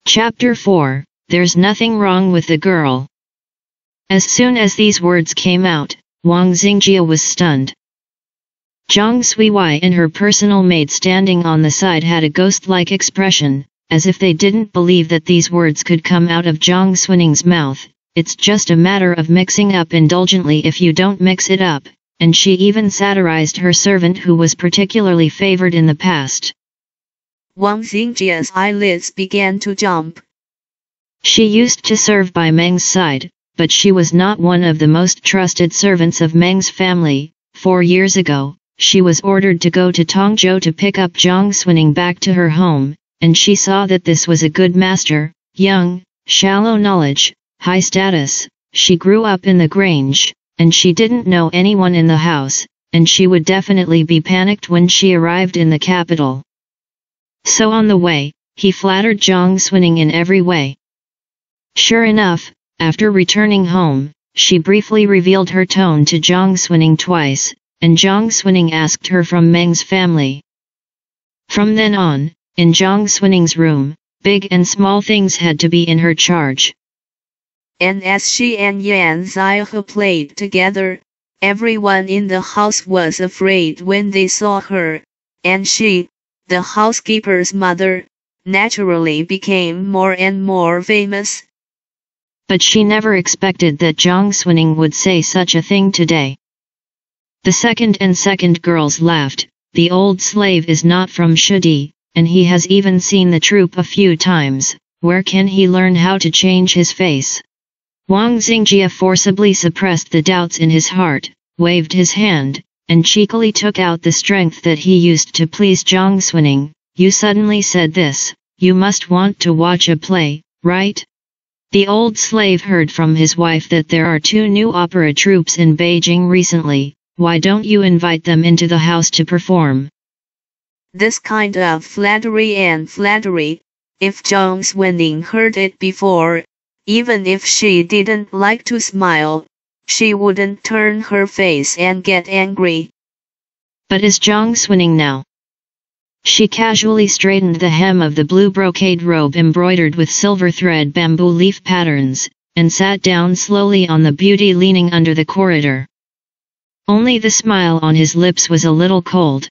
Chapter 4, There's Nothing Wrong with the Girl. As soon as these words came out, Wang Xingjie was stunned. Zhang Suiwei and her personal maid standing on the side had a ghost-like expression, as if they didn't believe that these words could come out of Zhang Xunning's mouth. It's just a matter of mixing up indulgently if you don't mix it up, and she even satirized her servant who was particularly favored in the past. Wang Xingjie's eyelids began to jump. She used to serve by Meng's side, but she was not one of the most trusted servants of Meng's family. 4 years ago, she was ordered to go to Tongzhou to pick up Zhang Xuning back to her home, and she saw that this was a good master, young, shallow knowledge, high status. She grew up in the Grange, and she didn't know anyone in the house, and she would definitely be panicked when she arrived in the capital. So on the way, he flattered Zhang Xuning in every way. Sure enough, after returning home, she briefly revealed her tone to Zhang Xuning twice, and Zhang Xuning asked her from Meng's family. From then on, in Zhang Xunning's room, big and small things had to be in her charge. And as she and Yan Zihe played together, everyone in the house was afraid when they saw her, and she, the housekeeper's mother, naturally became more and more famous. But she never expected that Zhang Xuning would say such a thing today. The second girls laughed. The old slave is not from Shudi, and he has even seen the troupe a few times. Where can he learn how to change his face? Wang Xingjie forcibly suppressed the doubts in his heart, waved his hand, and cheekily took out the strength that he used to please Zhang Xuning. You suddenly said this, you must want to watch a play, right? The old slave heard from his wife that there are 2 new opera troupes in Beijing recently. Why don't you invite them into the house to perform? This kind of flattery, if Zhang Xuning heard it before, even if she didn't like to smile, she wouldn't turn her face and get angry. But is Zhang Xuning now? She casually straightened the hem of the blue brocade robe embroidered with silver thread bamboo leaf patterns, and sat down slowly on the beauty leaning under the corridor. Only the smile on his lips was a little cold.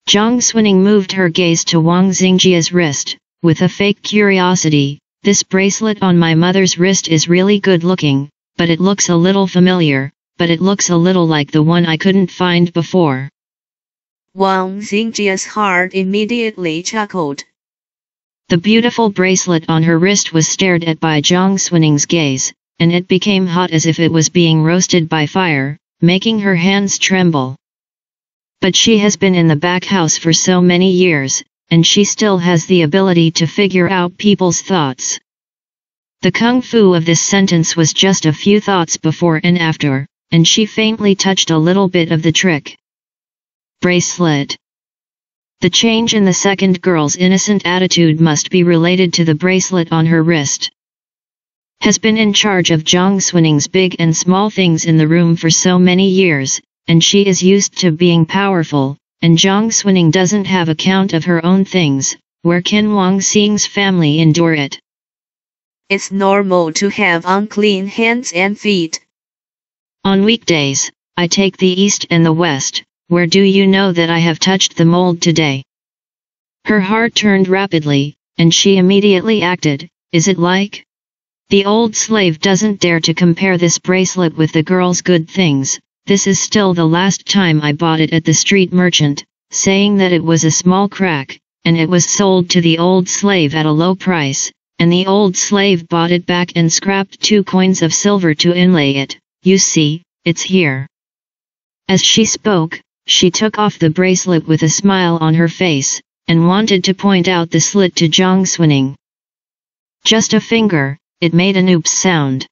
Zhang Xuning moved her gaze to Wang Xingjie's wrist, with a fake curiosity. This bracelet on my mother's wrist is really good looking, but it looks a little familiar, but it looks a little like the one I couldn't find before. Wang Xingjie's heart immediately chuckled. The beautiful bracelet on her wrist was stared at by Zhang Xunning's gaze, and it became hot as if it was being roasted by fire, making her hands tremble. But she has been in the back house for so many years, and she still has the ability to figure out people's thoughts. The kung fu of this sentence was just a few thoughts before and after, and she faintly touched a little bit of the trick. Bracelet. The change in the second girl's innocent attitude must be related to the bracelet on her wrist. Has been in charge of Zhang Xunning's big and small things in the room for so many years, and she is used to being powerful, and Zhang Xuning doesn't have account of her own things. Where can Wang Xing's family endure it? It's normal to have unclean hands and feet. On weekdays, I take the east and the west. Where do you know that I have touched the mold today? Her heart turned rapidly, and she immediately acted. Is it like? The old slave doesn't dare to compare this bracelet with the girl's good things. This is still the last time I bought it at the street merchant, saying that it was a small crack, and it was sold to the old slave at a low price, and the old slave bought it back and scrapped 2 coins of silver to inlay it. You see, it's here. As she spoke, she took off the bracelet with a smile on her face, and wanted to point out the slit to Zhang Xuning. Just a finger, it made an oops sound.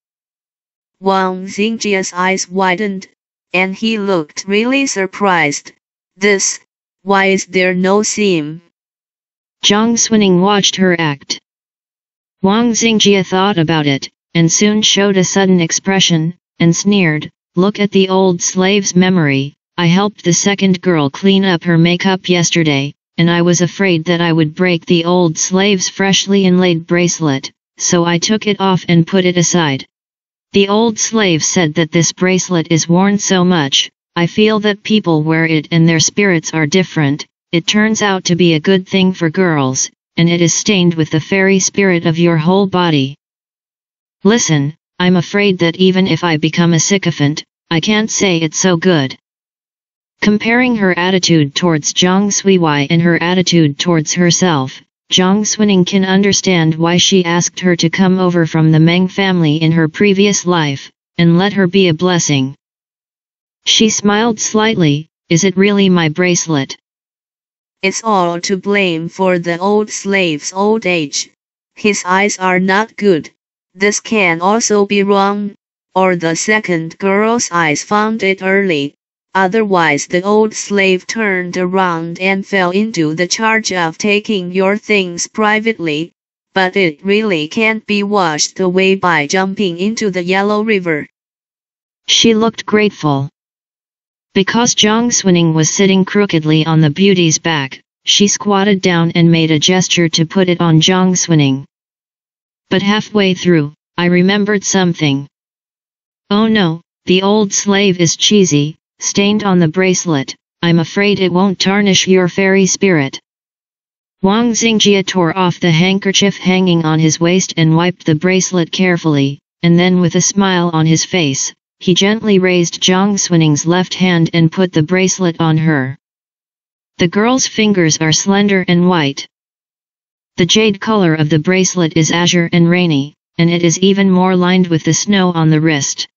Wang Xingjie's eyes widened, and he looked really surprised. Why is there no seam? Zhang Xuning watched her act. Wang Xingjie thought about it, and soon showed a sudden expression, and sneered, look at the old slave's memory. I helped the second girl clean up her makeup yesterday, and I was afraid that I would break the old slave's freshly inlaid bracelet, so I took it off and put it aside. The old slave said that this bracelet is worn so much, I feel that people wear it and their spirits are different. It turns out to be a good thing for girls, and it is stained with the fairy spirit of your whole body. Listen, I'm afraid that even if I become a sycophant, I can't say it's so good. Comparing her attitude towards Jiang Suiwei and her attitude towards herself, Jiang Suining can understand why she asked her to come over from the Meng family in her previous life, and let her be a blessing. She smiled slightly. Is it really my bracelet? It's all to blame for the old slave's old age. His eyes are not good. This can also be wrong, or the second girl's eyes found it early. Otherwise the old slave turned around and fell into the charge of taking your things privately, but it really can't be washed away by jumping into the Yellow River. She looked grateful. Because Jiang Suining was sitting crookedly on the beauty's back, she squatted down and made a gesture to put it on Jiang Suining. But halfway through, I remembered something. Oh no, the old slave is cheesy, stained on the bracelet. I'm afraid it won't tarnish your fairy spirit. Wang Xingjie tore off the handkerchief hanging on his waist and wiped the bracelet carefully, and then with a smile on his face, he gently raised Jiang Suining's left hand and put the bracelet on her. The girl's fingers are slender and white. The jade color of the bracelet is azure and rainy, and it is even more lined with the snow on the wrist.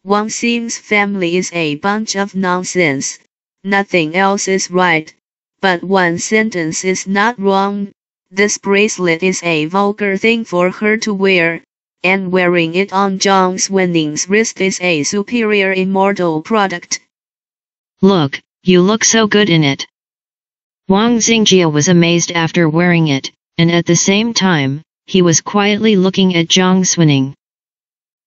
Wang Xing's family is a bunch of nonsense. Nothing else is right. But one sentence is not wrong. This bracelet is a vulgar thing for her to wear, and wearing it on Jiang Suining's wrist is a superior immortal product. Look, you look so good in it. Wang Xingjie was amazed after wearing it, and at the same time, he was quietly looking at Jiang Suining.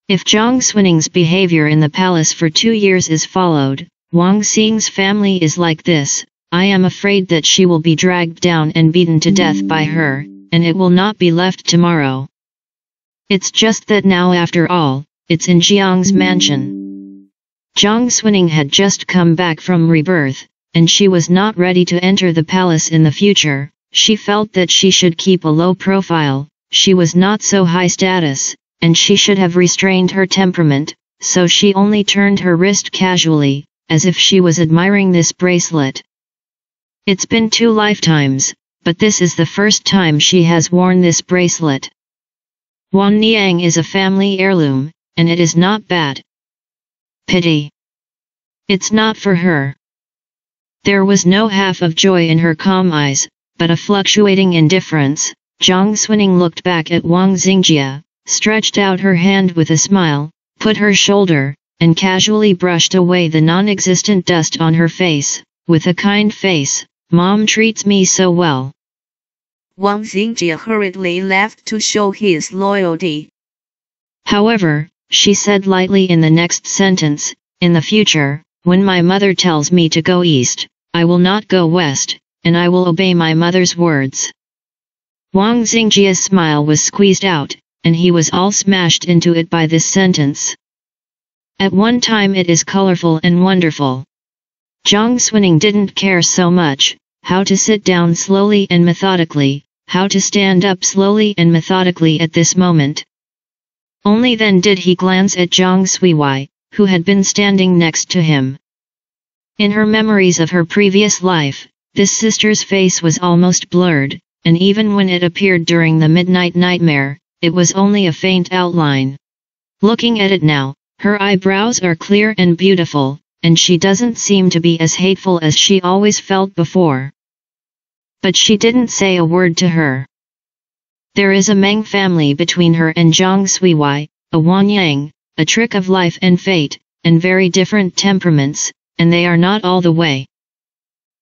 If Jiang Suining's behavior in the palace for 2 years is followed, Wang Xing's family is like this, I am afraid that she will be dragged down and beaten to death by her, and it will not be left tomorrow. It's just that now after all, it's in Jiang's mansion. Jiang Suining had just come back from rebirth, and she was not ready to enter the palace in the future. She felt that she should keep a low profile, she was not so high status, and she should have restrained her temperament, so she only turned her wrist casually, as if she was admiring this bracelet. It's been 2 lifetimes, but this is the first time she has worn this bracelet. Wan Niang is a family heirloom, and it is not bad. Pity. It's not for her. There was no half of joy in her calm eyes, but a fluctuating indifference. Jiang Suining looked back at Wang Xingjie, stretched out her hand with a smile, put her shoulder, and casually brushed away the non-existent dust on her face, with a kind face. Mom treats me so well. Wang Xingjie hurriedly left to show his loyalty. However, she said lightly in the next sentence, in the future, when my mother tells me to go east, I will not go west, and I will obey my mother's words. Wang Xingjie's smile was squeezed out, and he was all smashed into it by this sentence. At one time it is colorful and wonderful. Jiang Suining didn't care so much, how to sit down slowly and methodically, how to stand up slowly and methodically at this moment. Only then did he glance at Jiang Suiwei, who had been standing next to him. In her memories of her previous life, this sister's face was almost blurred, and even when it appeared during the midnight nightmare, it was only a faint outline. Looking at it now, her eyebrows are clear and beautiful, and she doesn't seem to be as hateful as she always felt before. But she didn't say a word to her. There is a Meng family between her and Jiang Suiwei, a Wanyang, a trick of life and fate, and very different temperaments, and they are not all the way.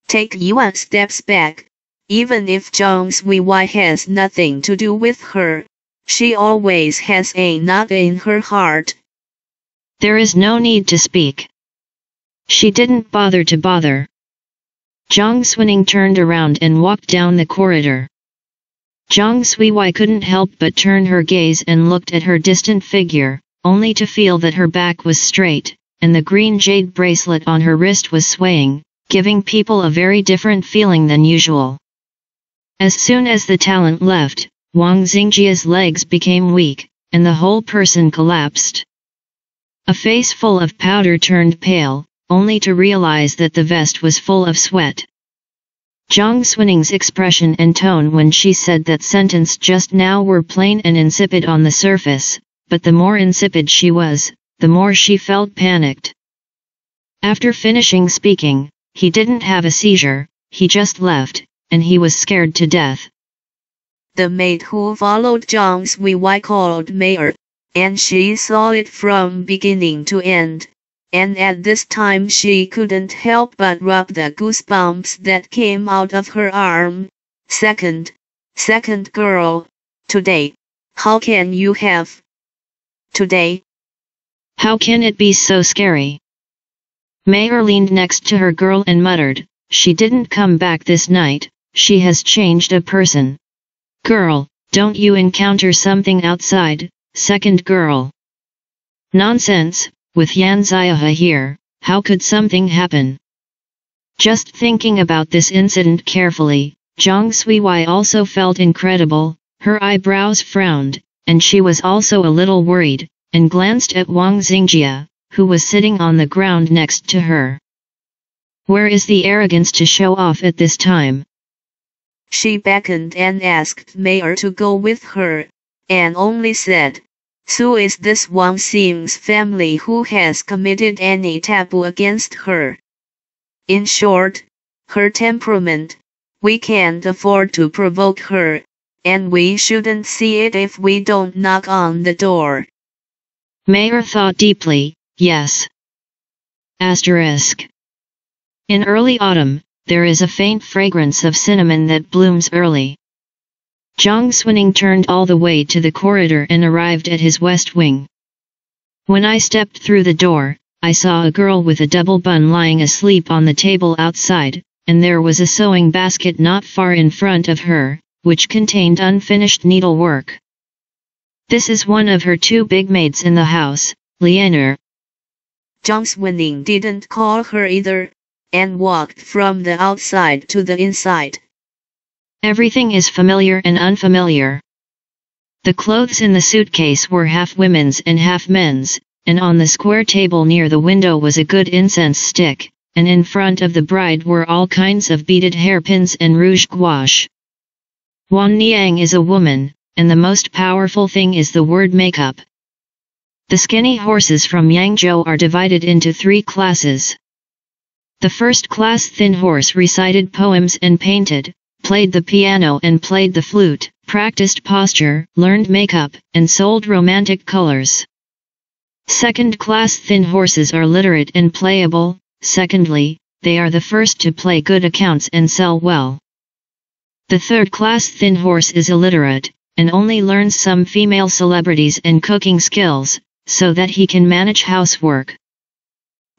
Take 1 steps back. Even if Jiang Suiwei has nothing to do with her, she always has a knot in her heart. There is no need to speak. She didn't bother to bother. Zhang Xuning turned around and walked down the corridor. Zhang Suiwei couldn't help but turn her gaze and looked at her distant figure, only to feel that her back was straight, and the green jade bracelet on her wrist was swaying, giving people a very different feeling than usual. As soon as the talent left, Wang Xingjia's legs became weak, and the whole person collapsed. A face full of powder turned pale, only to realize that the vest was full of sweat. Zhang Xunning's expression and tone when she said that sentence just now were plain and insipid on the surface, but the more insipid she was, the more she felt panicked. After finishing speaking, he didn't have a seizure, he just left, and he was scared to death. The maid who followed Zhang Suiwei called Mayor, and she saw it from beginning to end. And at this time she couldn't help but rub the goosebumps that came out of her arm. Second girl, today, how can you have? Today? How can it be so scary? Mayor leaned next to her girl and muttered, she didn't come back this night, she has changed a person. Girl, don't you encounter something outside, second girl? Nonsense. With Yan Xiaohe here, how could something happen? Just thinking about this incident carefully, Zhang Suiwei also felt incredible, her eyebrows frowned, and she was also a little worried, and glanced at Wang Xingjia, who was sitting on the ground next to her. Where is the arrogance to show off at this time? She beckoned and asked Mayor to go with her, and only said, so is this Wang Xing's family who has committed any taboo against her? In short, her temperament, we can't afford to provoke her, and we shouldn't see it if we don't knock on the door. Mayor thought deeply, yes. Asterisk. In early autumn, there is a faint fragrance of cinnamon that blooms early. Zhang Xuning turned all the way to the corridor and arrived at his west wing. When I stepped through the door, I saw a girl with a double bun lying asleep on the table outside, and there was a sewing basket not far in front of her, which contained unfinished needlework. This is one of her two big maids in the house, Lianer. Zhang Xuning didn't call her either, and walked from the outside to the inside. Everything is familiar and unfamiliar. The clothes in the suitcase were half women's and half men's, and on the square table near the window was a good incense stick, and in front of the bride were all kinds of beaded hairpins and rouge gouache. Wan Niang is a woman, and the most powerful thing is the word makeup. The skinny horses from Yangzhou are divided into 3 classes. The first class thin horse recited poems and painted, played the piano and played the flute, practiced posture, learned makeup, and sold romantic colors. Second class thin horses are literate and playable. Secondly, they are the first to play good accounts and sell well. The third class thin horse is illiterate, and only learns some female celebrities and cooking skills, so that he can manage housework.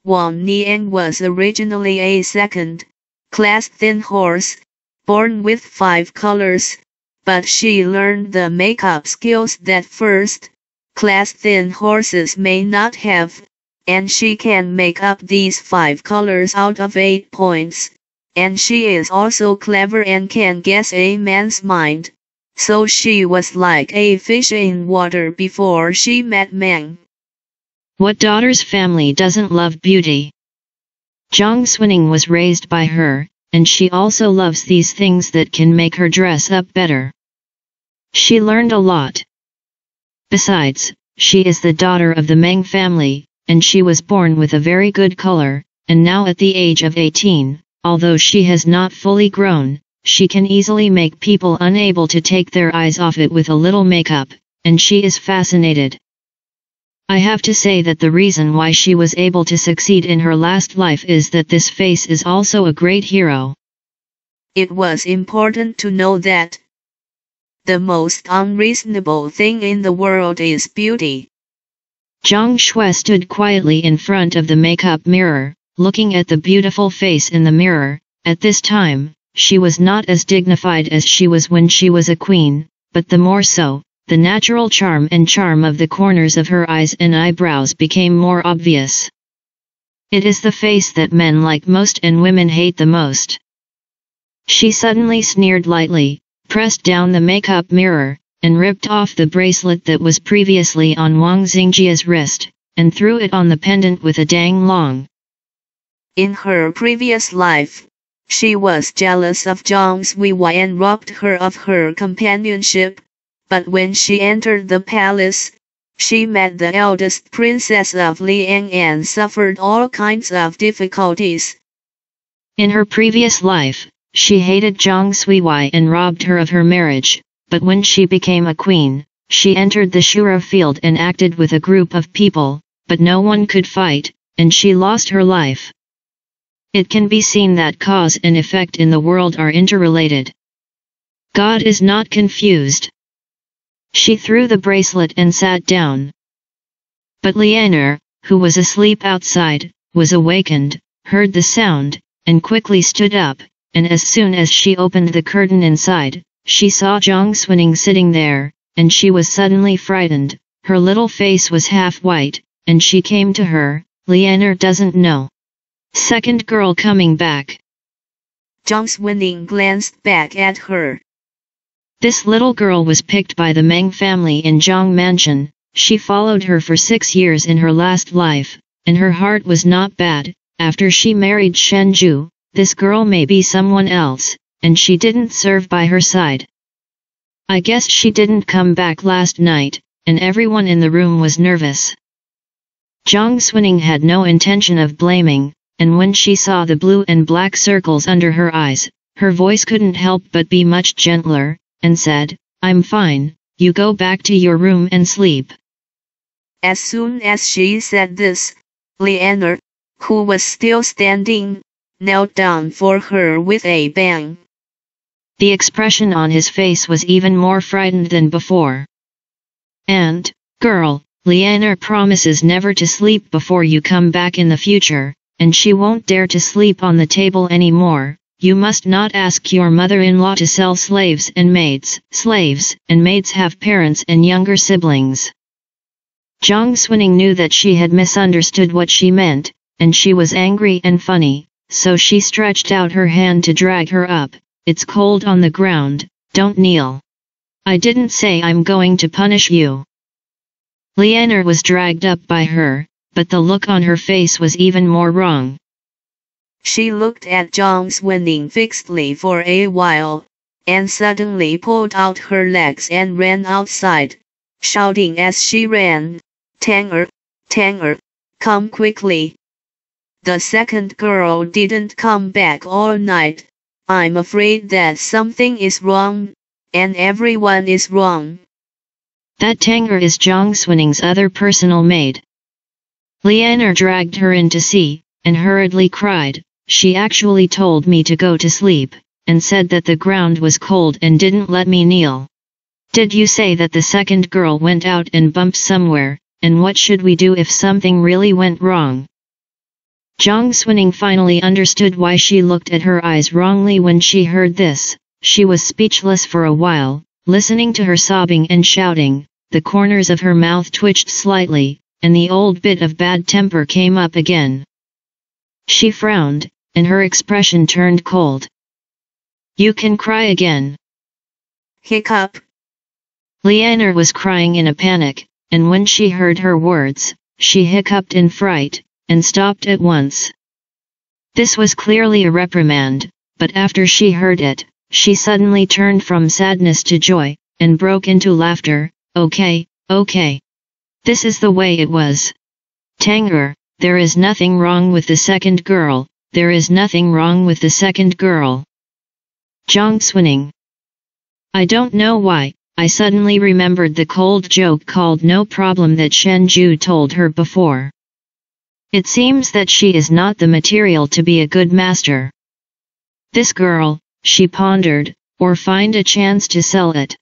Wang Nian was originally a second class thin horse, born with 5 colors, but she learned the makeup skills that first class thin horses may not have, and she can make up these 5 colors out of 8 points, and she is also clever and can guess a man's mind, so she was like a fish in water before she met Meng. What daughter's family doesn't love beauty? Zhang Xuning was raised by her, and she also loves these things that can make her dress up better. She learned a lot. Besides, she is the daughter of the Meng family, and she was born with a very good color, and now at the age of 18, although she has not fully grown, she can easily make people unable to take their eyes off it with a little makeup, and she is fascinated. I have to say that the reason why she was able to succeed in her last life is that this face is also a great hero. It was important to know that the most unreasonable thing in the world is beauty. Zhang Shui stood quietly in front of the makeup mirror, looking at the beautiful face in the mirror, At this time, she was not as dignified as she was when she was a queen, but the more so, the natural charm of the corners of her eyes and eyebrows became more obvious. It is the face that men like most and women hate the most. She suddenly sneered lightly, pressed down the makeup mirror, and ripped off the bracelet that was previously on Wang Xingjia's wrist, and threw it on the pendant with a dang long. In her previous life, she was jealous of Zhang Suiwai and robbed her of her companionship, but when she entered the palace, she met the eldest princess of Liang and suffered all kinds of difficulties. In her previous life, she hated Zhang Suiwai and robbed her of her marriage, but when she became a queen, she entered the Shura field and acted with a group of people, but no one could fight, and she lost her life. It can be seen that cause and effect in the world are interrelated. God is not confused. She threw the bracelet and sat down. But Lianer, who was asleep outside, was awakened, heard the sound, and quickly stood up, and as soon as she opened the curtain inside, she saw Zhang Suining sitting there, and she was suddenly frightened. Her little face was half white, and she came to her. Lianer doesn't know. Second girl coming back. Zhang Suining glanced back at her. This little girl was picked by the Meng family in Zhang Mansion. She followed her for 6 years in her last life, and her heart was not bad. After she married Shen Zhu, this girl may be someone else, and she didn't serve by her side. I guess she didn't come back last night, and everyone in the room was nervous. Zhang Suining had no intention of blaming, and when she saw the blue and black circles under her eyes, her voice couldn't help but be much gentler, and said, "I'm fine, you go back to your room and sleep." As soon as she said this, Lianer, who was still standing, knelt down for her with a bang. The expression on his face was even more frightened than before. "And, girl, Lianer promises never to sleep before you come back in the future, and she won't dare to sleep on the table anymore. You must not ask your mother-in-law to sell slaves and maids. Slaves and maids have parents and younger siblings." Zhang Suining knew that she had misunderstood what she meant, and she was angry and funny, so she stretched out her hand to drag her up. "It's cold on the ground, don't kneel. I didn't say I'm going to punish you." Lianer was dragged up by her, but the look on her face was even more wrong. She looked at Zhang Suining fixedly for a while, and suddenly pulled out her legs and ran outside, shouting as she ran, "Tanger, Tanger, come quickly." The second girl didn't come back all night. "I'm afraid that something is wrong, and everyone is wrong." "That Tanger is Zhang Suining's other personal maid." Lianer dragged her in to see, and hurriedly cried, "She actually told me to go to sleep, and said that the ground was cold and didn't let me kneel. Did you say that the second girl went out and bumped somewhere, and what should we do if something really went wrong?" Zhang Suining finally understood why she looked at her eyes wrongly when she heard this. She was speechless for a while, listening to her sobbing and shouting. The corners of her mouth twitched slightly, and the old bit of bad temper came up again. She frowned, and her expression turned cold. "You can cry again." Hiccup. Lianer was crying in a panic, and when she heard her words, she hiccuped in fright, and stopped at once. This was clearly a reprimand, but after she heard it, she suddenly turned from sadness to joy, and broke into laughter. Okay. This is the way it was. Tanger, there is nothing wrong with the second girl, there is nothing wrong with the second girl. Zhang Suining. I don't know why, I suddenly remembered the cold joke called "no problem" that Shen Zhu told her before. It seems that she is not the material to be a good master. This girl, she pondered, or find a chance to sell it.